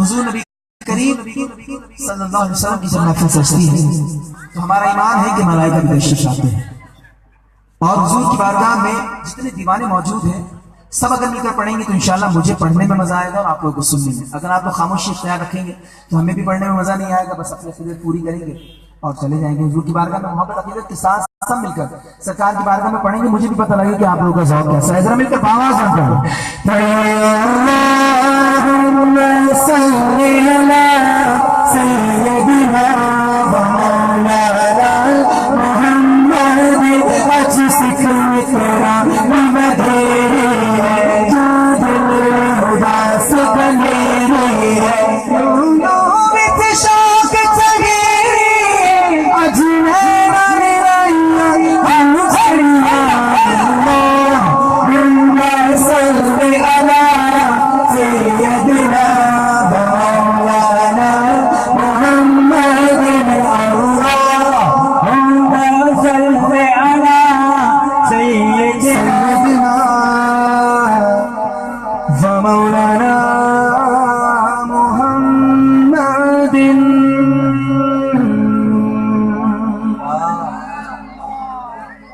حضور نبی کریم صلی اللہ علیہ وسلم کی جب محفل سجتی ہے تو ہمارا ایمان ہے کہ ملائکہ بھی تشریف لاتے ہیں، اور حضور کی بارگاہ میں جتنے دیوانے موجود ہیں سب اگر مل کر پڑھیں گے تو انشاءاللہ مجھے پڑھنے میں مزہ آئے گا اور آپ لوگوں کو سننے میں۔ اگر آپ لوگ خاموشی اختیار رکھیں گے تو ہمیں بھی پڑھنے میں مزہ نہیں آئے گا، بس اپنی عقیدت پوری کریں گے اور چلے جائیں گے۔ حضور کی بارگاہ میں محبت عقیدت کے ساتھ سب مل کر سرکار کی بارگاہ میں پڑھیں گے، مجھے بھی پتہ لگے کہ آپ لوگوں کا ذوق کیسا ہے۔ ذرا مل کر آواز بند کرو۔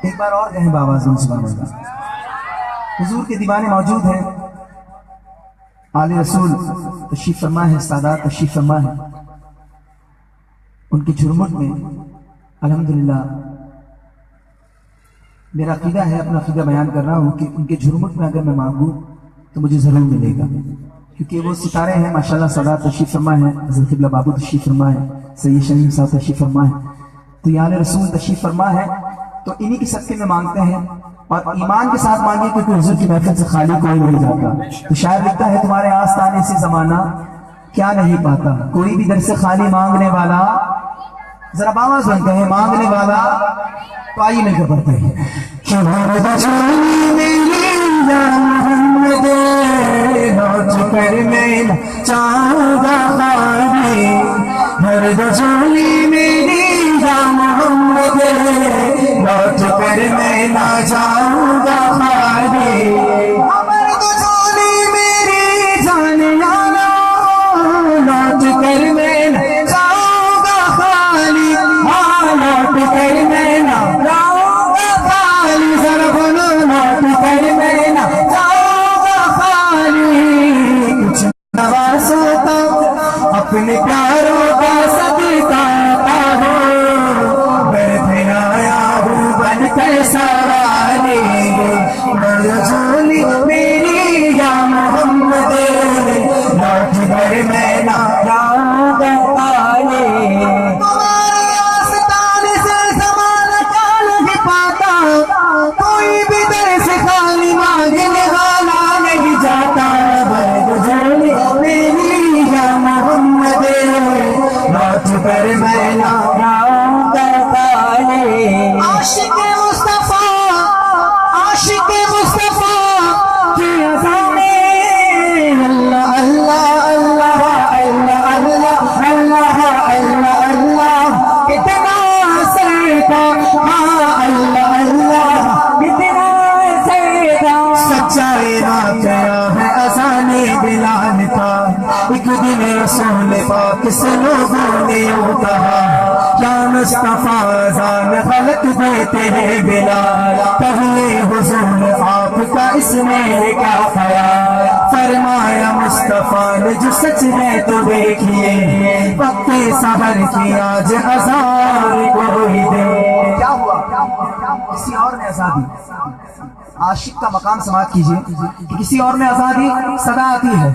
ایک بار اور کہیں بابا سبحان اللہ۔ حضور کے دیوانے موجود ہیں، آل رسول تشریف فرما ہے، سادات تشریف فرما ہے، ان کی جھرمٹ میں الحمدللہ میرا عقیدہ ہے، اپنا عقیدہ بیان کر رہا ہوں کہ ان کے جھرمٹ میں اگر میں مانگوں تو مجھے ضرور ملے گا، کیونکہ وہ ستارے ہیں ماشاءاللہ۔ سادات تشریف فرما ہے، حضرت قبلہ بابو تشریف فرما ہے، سید شمیم صاحب تشریف فرما ہے، تو یہ آل رسول تشریف فرما ہے، تو انہی کے صدقے میں مانگتے ہیں اور ایمان کے ساتھ مانگے، کیونکہ حضور کی محفل سے خالی کوئی نہیں جاتا۔ تو شاعر لکھتا ہے تمہارے آستانے سے زمانہ کیا نہیں پاتا، کوئی بھی در سے خالی مانگنے والا، ذرا باواز بنتے ہیں مانگنے والا، تو آئیے مل کر پڑھتے ہیں۔ لوٹ کر میں نہ جاؤں گا خالی، امر تو جھولی میری جان لانا، لوٹ کر میں نہ جاؤں گا خالی، ہاں لوٹ کر میں نہ جاؤں گا خالی، ذرا بولو لوٹ کر میں نہ جاؤں گا خالی، کچھ نوازوں تو اپنے پیاروں کا صدقہ ہو، سواری مرجولی میری یا محمد، لوٹ کر میں نہ جاؤں گا خالی، تمہارے آستانے سے زمانہ کا نہیں پاتا، کوئی بھی در سے خالی مانگنے والا نہیں جاتا، مرجولی میری یا محمد، لوٹ کر میں نہ جاؤں گا خالی۔ عاشق مصطفیٰ، عاشق مصطفیٰ کی اذان میں اللہ اللہ اللہ ایک دن رسول پاک سے لوگوں نے یوں کہا یا مصطفیٰ اذان غلط دیتے ہیں بلال پہلے حضور آپ کا اس میں کیا خیال فرمایا مصطفیٰ نے جو سچ ہے تو دیکھیے وقت سحر کی آج اذان کوئی دے کیا ہوا کسی اور نے اذان دی عاشق کا مقام سماعت کیجئے کہ کسی اور نے اذان دی صدا آتی ہے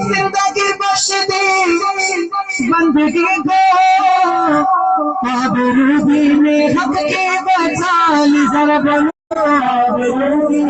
زندگی بخش دی بندگی کو آبرودی میں حق کے بچال ذرا بنو آبرودی